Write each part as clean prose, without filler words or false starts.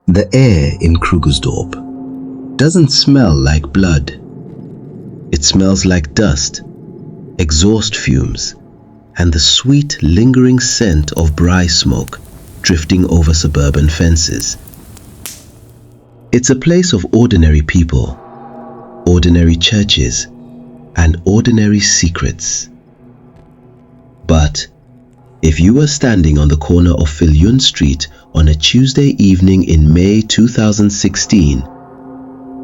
The air in Krugersdorp doesn't smell like blood. It smells like dust, exhaust fumes, and the sweet, lingering scent of braai smoke drifting over suburban fences. It's a place of ordinary people, ordinary churches, and ordinary secrets. But if you were standing on the corner of Philyun Street on a Tuesday evening in May 2016,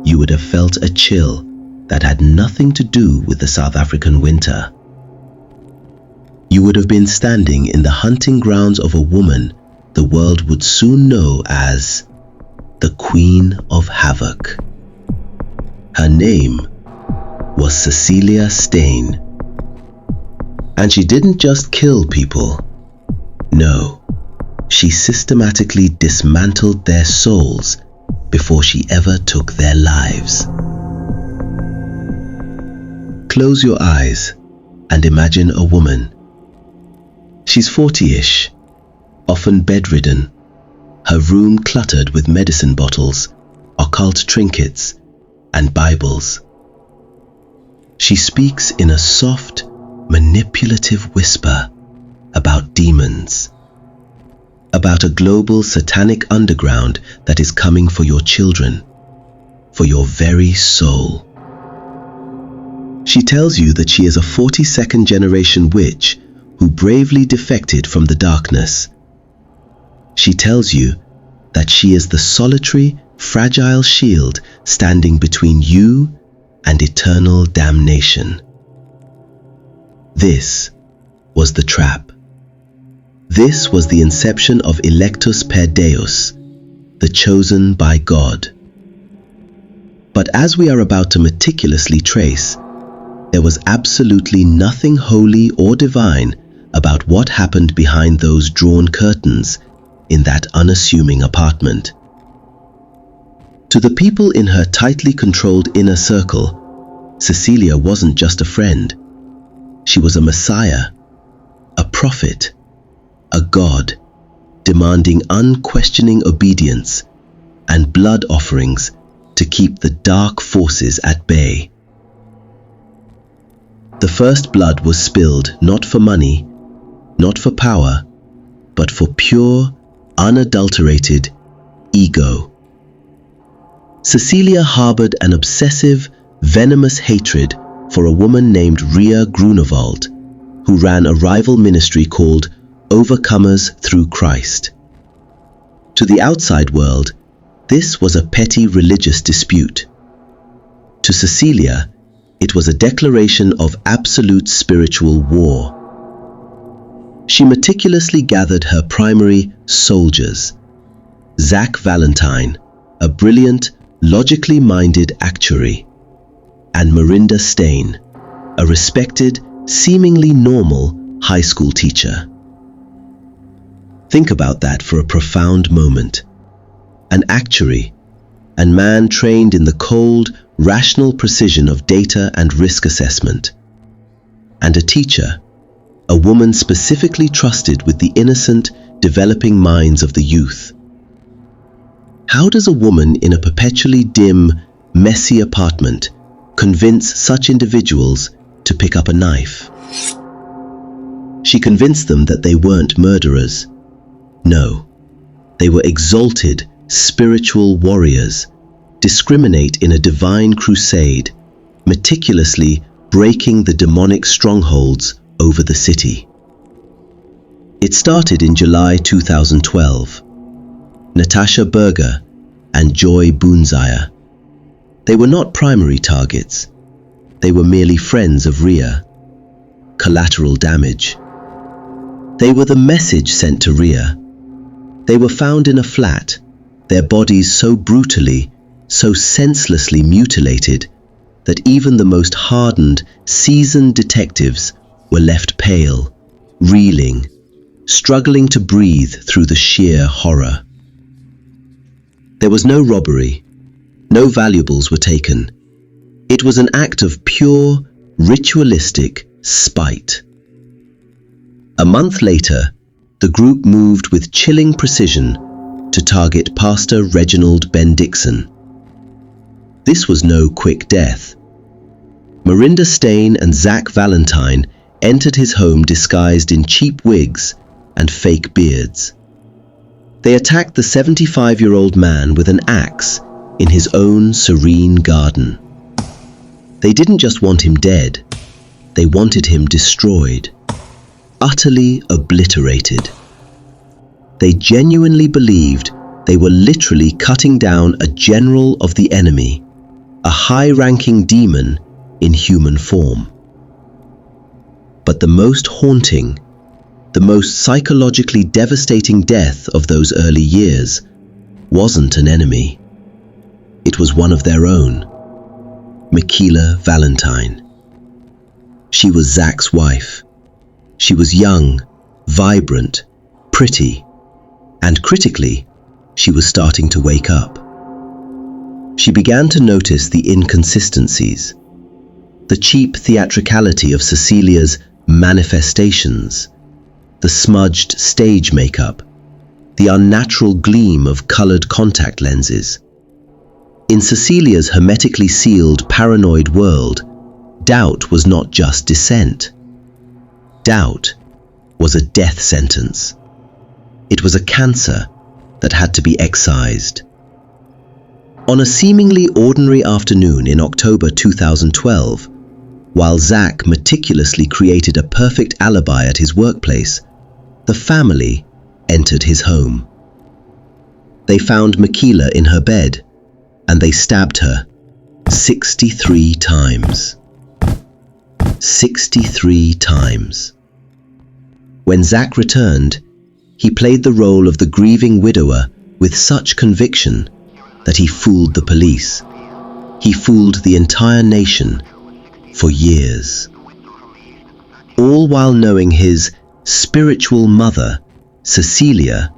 you would have felt a chill that had nothing to do with the South African winter. You would have been standing in the hunting grounds of a woman the world would soon know as the Queen of Havoc. Her name was Cecilia Steyn. And she didn't just kill people. No, she systematically dismantled their souls before she ever took their lives. Close your eyes and imagine a woman. She's 40-ish, often bedridden, her room cluttered with medicine bottles, occult trinkets, and Bibles. She speaks in a soft, manipulative whisper about demons, about a global satanic underground that is coming for your children, for your very soul. She tells you that she is a 42nd generation witch who bravely defected from the darkness. She tells you that she is the solitary, fragile shield standing between you and eternal damnation. This was the trap. This was the inception of Electus Per Deus, the chosen by God. But as we are about to meticulously trace, there was absolutely nothing holy or divine about what happened behind those drawn curtains in that unassuming apartment. To the people in her tightly controlled inner circle, Cecilia wasn't just a friend. She was a messiah, a prophet, a god, demanding unquestioning obedience and blood offerings to keep the dark forces at bay. The first blood was spilled not for money, not for power, but for pure, unadulterated ego. Cecilia harbored an obsessive, venomous hatred for a woman named Ria Grunewald, who ran a rival ministry called Overcomers Through Christ. To the outside world, this was a petty religious dispute. To Cecilia, it was a declaration of absolute spiritual war. She meticulously gathered her primary soldiers: Valentine, a brilliant, logically minded actuary, and Marinda Steyn, a respected, seemingly normal high school teacher. Think about that for a profound moment. An actuary, a man trained in the cold, rational precision of data and risk assessment, and a teacher, a woman specifically trusted with the innocent, developing minds of the youth. How does a woman in a perpetually dim, messy apartment convince such individuals to pick up a knife? She convinced them that they weren't murderers. No, they were exalted, spiritual warriors, discriminate in a divine crusade, meticulously breaking the demonic strongholds over the city. It started in July 2012. Natasha Berger and Joy Boonzaya. They were not primary targets. They were merely friends of Ria. Collateral damage. They were the message sent to Ria. They were found in a flat, their bodies so brutally, so senselessly mutilated that even the most hardened, seasoned detectives were left pale, reeling, struggling to breathe through the sheer horror. There was no robbery. No valuables were taken. It was an act of pure, ritualistic spite. A month later, the group moved with chilling precision to target Pastor Reginald Ben Dixon. This was no quick death. Marinda Steyn and Zach Valentine entered his home disguised in cheap wigs and fake beards. They attacked the 75-year-old man with an axe in his own serene garden. They didn't just want him dead, they wanted him destroyed, utterly obliterated. They genuinely believed they were literally cutting down a general of the enemy, a high-ranking demon in human form. But the most haunting, the most psychologically devastating death of those early years wasn't an enemy. It was one of their own, Mikeila Valentine. She was Zach's wife. She was young, vibrant, pretty, and critically, she was starting to wake up. She began to notice the inconsistencies, the cheap theatricality of Cecilia's manifestations, the smudged stage makeup, the unnatural gleam of colored contact lenses. In Cecilia's hermetically sealed, paranoid world, doubt was not just dissent. Doubt was a death sentence. It was a cancer that had to be excised. On a seemingly ordinary afternoon in October 2012, while Zach meticulously created a perfect alibi at his workplace, the family entered his home. They found Mikeila in her bed, and they stabbed her 63 times. 63 times. When Zach returned, he played the role of the grieving widower with such conviction that he fooled the police. He fooled the entire nation for years. All while knowing his spiritual mother, Cecilia,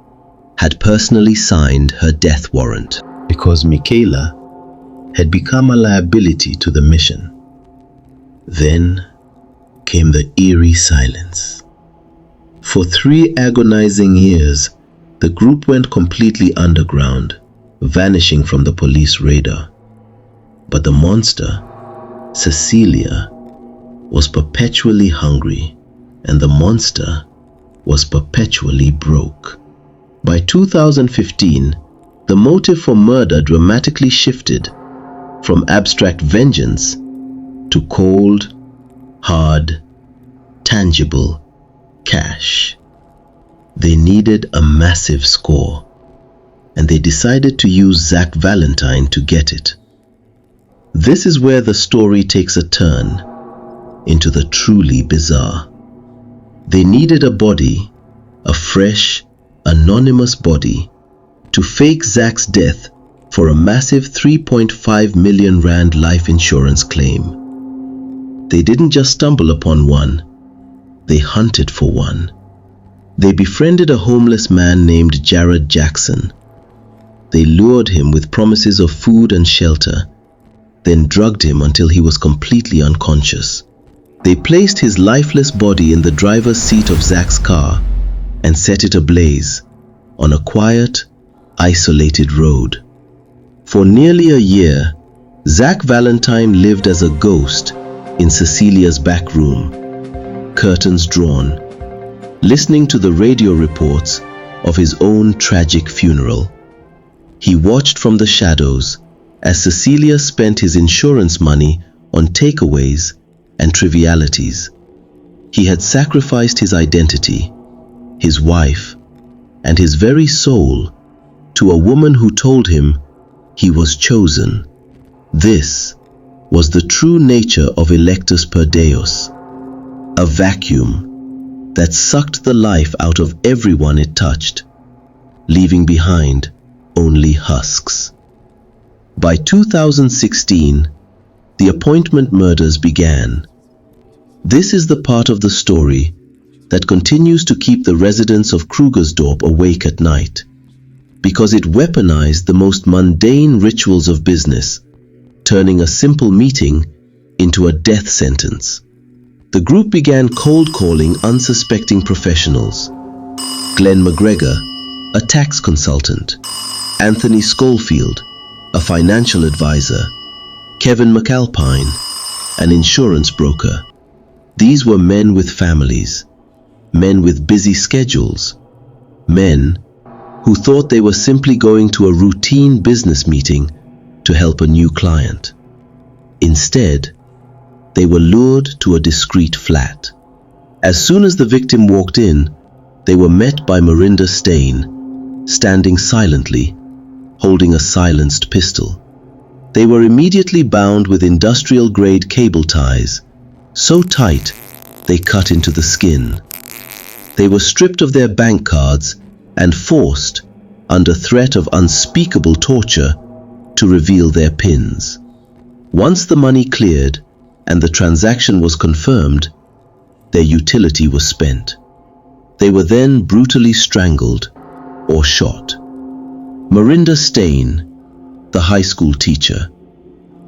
had personally signed her death warrant. Because Mikeila had become a liability to the mission. Then came the eerie silence. For 3 agonizing years, the group went completely underground, vanishing from the police radar. But the monster, Cecilia, was perpetually hungry, and the monster was perpetually broke. By 2015, the motive for murder dramatically shifted from abstract vengeance to cold, hard, tangible cash. They needed a massive score, and they decided to use Zach Valentine to get it. This is where the story takes a turn into the truly bizarre. They needed a body, a fresh, anonymous body, to fake Zach's death for a massive 3.5 million rand life insurance claim. They didn't just stumble upon one, they hunted for one. They befriended a homeless man named Jared Jackson. They lured him with promises of food and shelter, then drugged him until he was completely unconscious. They placed his lifeless body in the driver's seat of Zach's car and set it ablaze on a quiet, isolated road. For nearly a year, Zach Valentine lived as a ghost in Cecilia's back room, curtains drawn, listening to the radio reports of his own tragic funeral. He watched from the shadows as Cecilia spent his insurance money on takeaways and trivialities. He had sacrificed his identity, his wife, and his very soul to a woman who told him he was chosen. This was the true nature of Electus Per Deus, a vacuum that sucked the life out of everyone it touched, leaving behind only husks. By 2016, the appointment murders began. This is the part of the story that continues to keep the residents of Krugersdorp awake at night, because it weaponized the most mundane rituals of business, turning a simple meeting into a death sentence. The group began cold calling unsuspecting professionals. Glenn McGregor, a tax consultant, Anthony Schofield, a financial advisor, Kevin McAlpine, an insurance broker. These were men with families, men with busy schedules, men who thought they were simply going to a routine business meeting to help a new client. Instead, they were lured to a discreet flat. As soon as the victim walked in, they were met by Marinda Steyn, standing silently, holding a silenced pistol. They were immediately bound with industrial-grade cable ties, so tight they cut into the skin. They were stripped of their bank cards and forced, under threat of unspeakable torture, to reveal their PINs. Once the money cleared and the transaction was confirmed, their utility was spent. They were then brutally strangled or shot. Marinda Steyn, the high school teacher.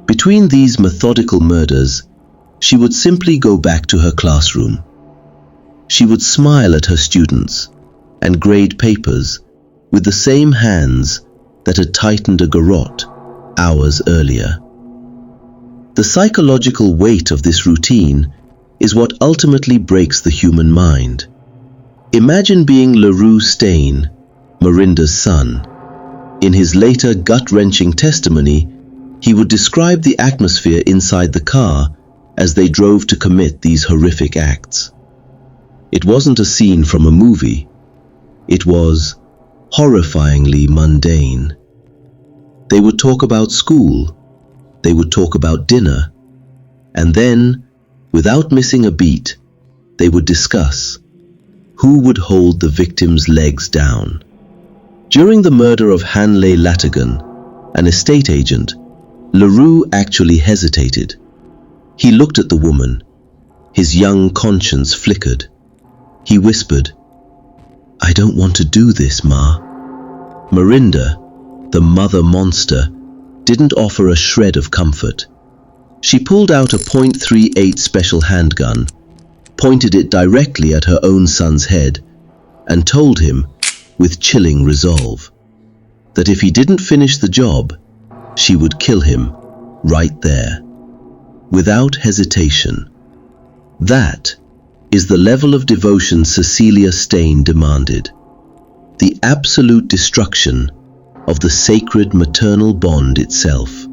Between these methodical murders, she would simply go back to her classroom. She would smile at her students and grade papers with the same hands that had tightened a garrote hours earlier. The psychological weight of this routine is what ultimately breaks the human mind. Imagine being LaRue Steyn, Marinda's son. In his later gut-wrenching testimony, he would describe the atmosphere inside the car as they drove to commit these horrific acts. It wasn't a scene from a movie. It was horrifyingly mundane. They would talk about school, they would talk about dinner, and then, without missing a beat, they would discuss who would hold the victim's legs down. During the murder of Hanley Latigan, an estate agent, LaRue actually hesitated. He looked at the woman. His young conscience flickered. He whispered, "I don't want to do this, Ma." Marinda, the mother monster, didn't offer a shred of comfort. She pulled out a .38 special handgun, pointed it directly at her own son's head, and told him, with chilling resolve, that if he didn't finish the job, she would kill him right there, without hesitation. That is the level of devotion Cecilia Steyn demanded, the absolute destruction of the sacred maternal bond itself.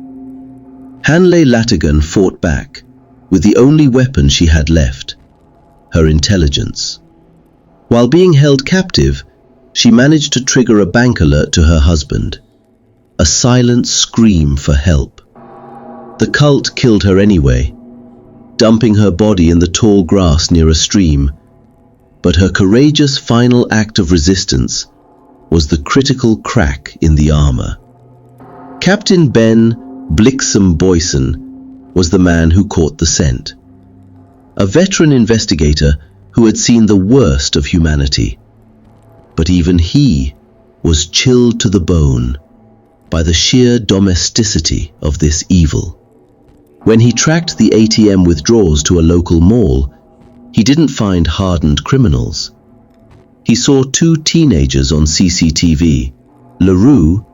Hanley Latigan fought back with the only weapon she had left, her intelligence. While being held captive, she managed to trigger a bank alert to her husband, a silent scream for help. The cult killed her anyway, dumping her body in the tall grass near a stream, but her courageous final act of resistance was the critical crack in the armor. Captain Ben Blixen Boyson was the man who caught the scent, a veteran investigator who had seen the worst of humanity. But even he was chilled to the bone by the sheer domesticity of this evil. When he tracked the ATM withdrawals to a local mall, he didn't find hardened criminals. He saw two teenagers on CCTV, LaRue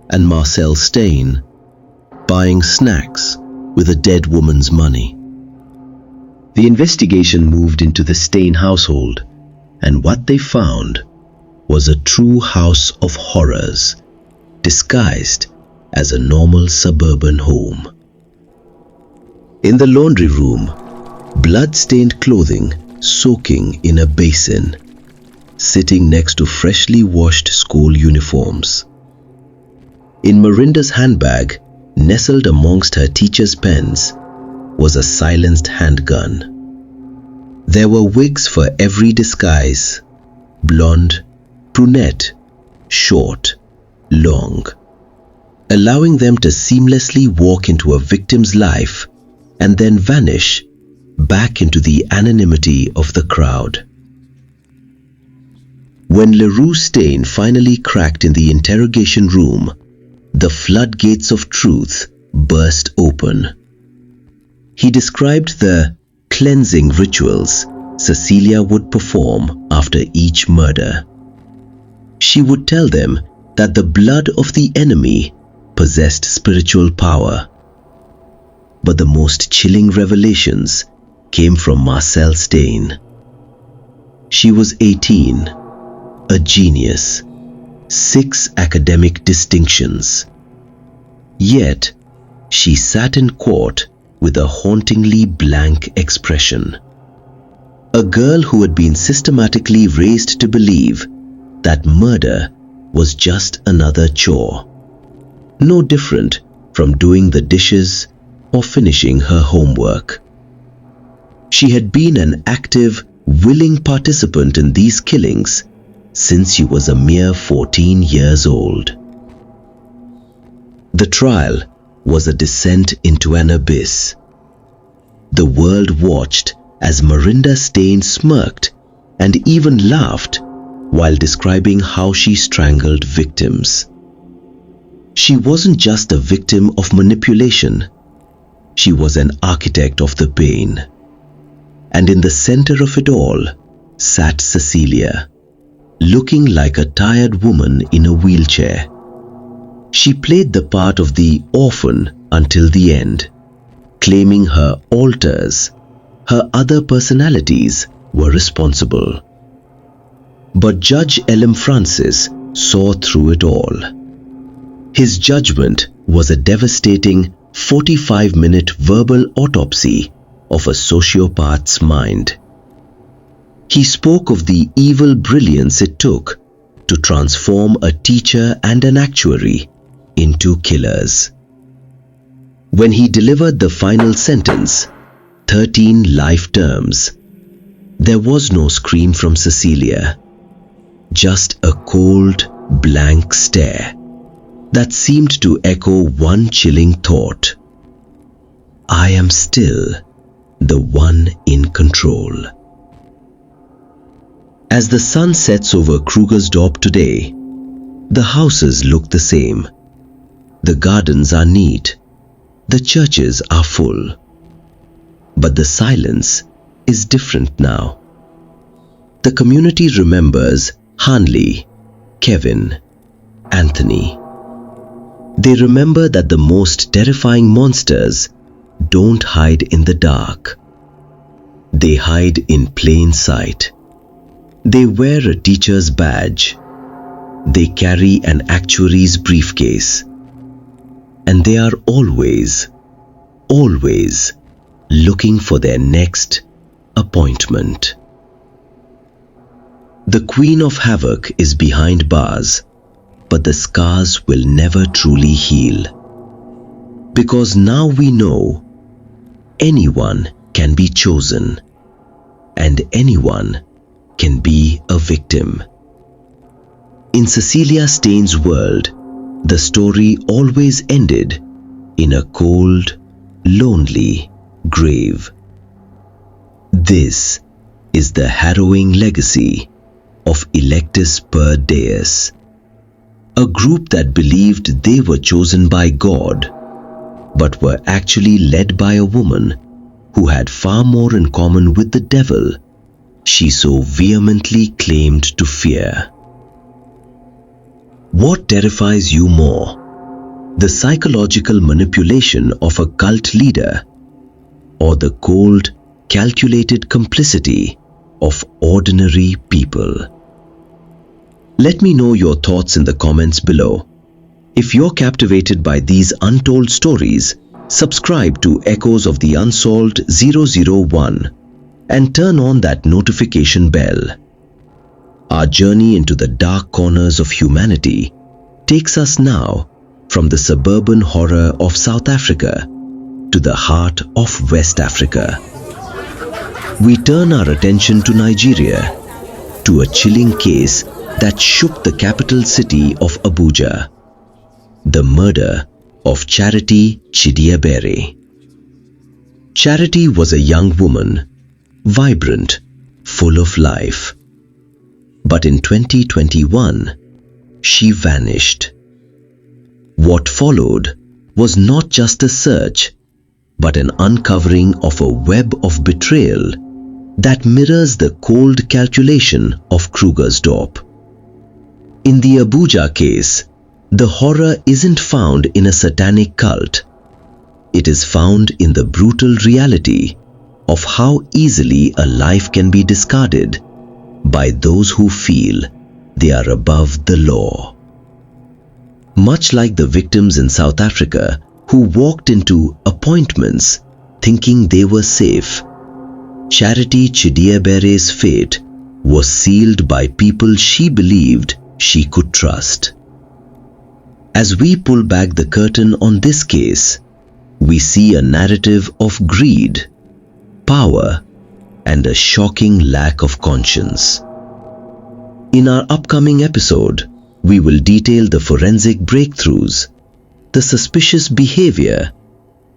and Marcel Steyn, buying snacks with a dead woman's money. The investigation moved into the Steyn household, and what they found was a true house of horrors, disguised as a normal suburban home. In the laundry room, blood-stained clothing soaking in a basin, sitting next to freshly washed school uniforms. In Marinda's handbag, nestled amongst her teacher's pens, was a silenced handgun. There were wigs for every disguise: blonde, brunette, short, long, allowing them to seamlessly walk into a victim's life and then vanish back into the anonymity of the crowd. When LaRue Steyn finally cracked in the interrogation room, the floodgates of truth burst open. He described the cleansing rituals Cecilia would perform after each murder. She would tell them that the blood of the enemy possessed spiritual power. But the most chilling revelations came from Cecilia Steyn. She was 18, a genius, 6 academic distinctions. Yet, she sat in court with a hauntingly blank expression. A girl who had been systematically raised to believe that murder was just another chore, no different from doing the dishes or finishing her homework. She had been an active, willing participant in these killings since she was a mere 14 years old. The trial was a descent into an abyss. The world watched as Marinda Steyn smirked and even laughed while describing how she strangled victims. She wasn't just a victim of manipulation. She was an architect of the pain. And in the center of it all sat Cecilia, looking like a tired woman in a wheelchair. She played the part of the orphan until the end, claiming her alters, her other personalities, were responsible. But Judge L.M. Francis saw through it all. His judgment was a devastating 45-minute verbal autopsy of a sociopath's mind. He spoke of the evil brilliance it took to transform a teacher and an actuary into killers. When he delivered the final sentence, 13 life terms, there was no scream from Cecilia, just a cold, blank stare that seemed to echo one chilling thought: I am still the one in control. As the sun sets over Krugersdorp today, the houses look the same. The gardens are neat. The churches are full. But the silence is different now. The community remembers Hanley, Kevin, Anthony. They remember that the most terrifying monsters don't hide in the dark. They hide in plain sight. They wear a teacher's badge. They carry an actuary's briefcase. And they are always looking for their next appointment. The Queen of Havoc is behind bars, but the scars will never truly heal. Because now we know anyone can be chosen, and anyone can be a victim. In Cecilia Steyn's world, the story always ended in a cold, lonely grave. This is the harrowing legacy of Electus Per Deus, a group that believed they were chosen by God, but were actually led by a woman who had far more in common with the devil she so vehemently claimed to fear. What terrifies you more, the psychological manipulation of a cult leader, or the cold, calculated complicity of ordinary people? Let me know your thoughts in the comments below. If you're captivated by these untold stories, subscribe to Echoes of the Unsolved 001 and turn on that notification bell. Our journey into the dark corners of humanity takes us now from the suburban horror of South Africa to the heart of West Africa. We turn our attention to Nigeria, to a chilling case that shook the capital city of Abuja: the murder of Charity Chidiebere. Charity was a young woman, vibrant, full of life. But in 2021, she vanished. What followed was not just a search, but an uncovering of a web of betrayal that mirrors the cold calculation of Krugersdorp. In the Abuja case, the horror isn't found in a satanic cult. It is found in the brutal reality of how easily a life can be discarded by those who feel they are above the law. Much like the victims in South Africa who walked into appointments thinking they were safe, Charity Chidiebere's fate was sealed by people she believed she could trust. As we pull back the curtain on this case, we see a narrative of greed, power, and a shocking lack of conscience. In our upcoming episode, we will detail the forensic breakthroughs, the suspicious behavior,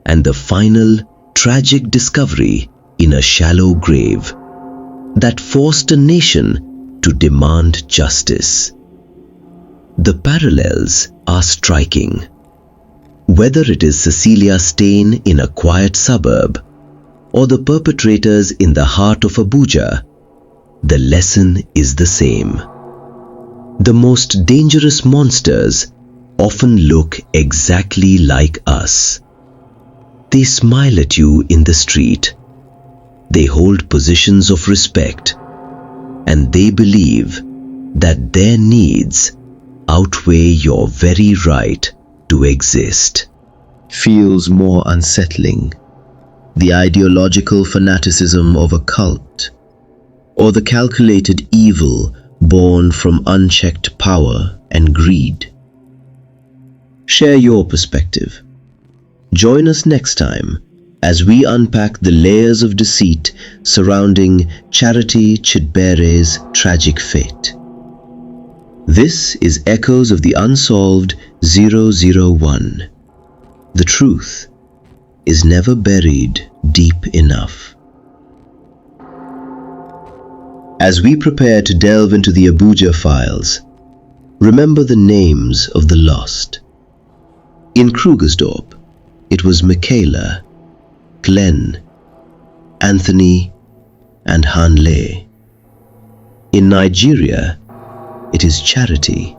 and the final tragic discovery in a shallow grave that forced a nation to demand justice. The parallels are striking. Whether it is Cecilia Steyn in a quiet suburb or the perpetrators in the heart of Abuja, the lesson is the same. The most dangerous monsters often look exactly like us. They smile at you in the street. They hold positions of respect, and they believe that their needs outweigh your very right to exist. Feels more unsettling, the ideological fanaticism of a cult, or the calculated evil born from unchecked power and greed? Share your perspective. Join us next time as we unpack the layers of deceit surrounding Charity Chidiebere's tragic fate. This is Echoes of the Unsolved 001. The truth is never buried deep enough. As we prepare to delve into the Abuja files, remember the names of the lost. In Krugersdorp, it was Mikeila, Glenn, Anthony, and Hanle. In Nigeria, it is Charity.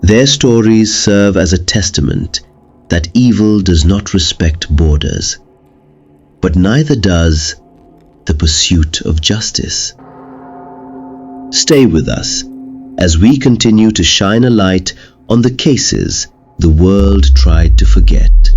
Their stories serve as a testament that evil does not respect borders, but neither does the pursuit of justice. Stay with us as we continue to shine a light on the cases the world tried to forget.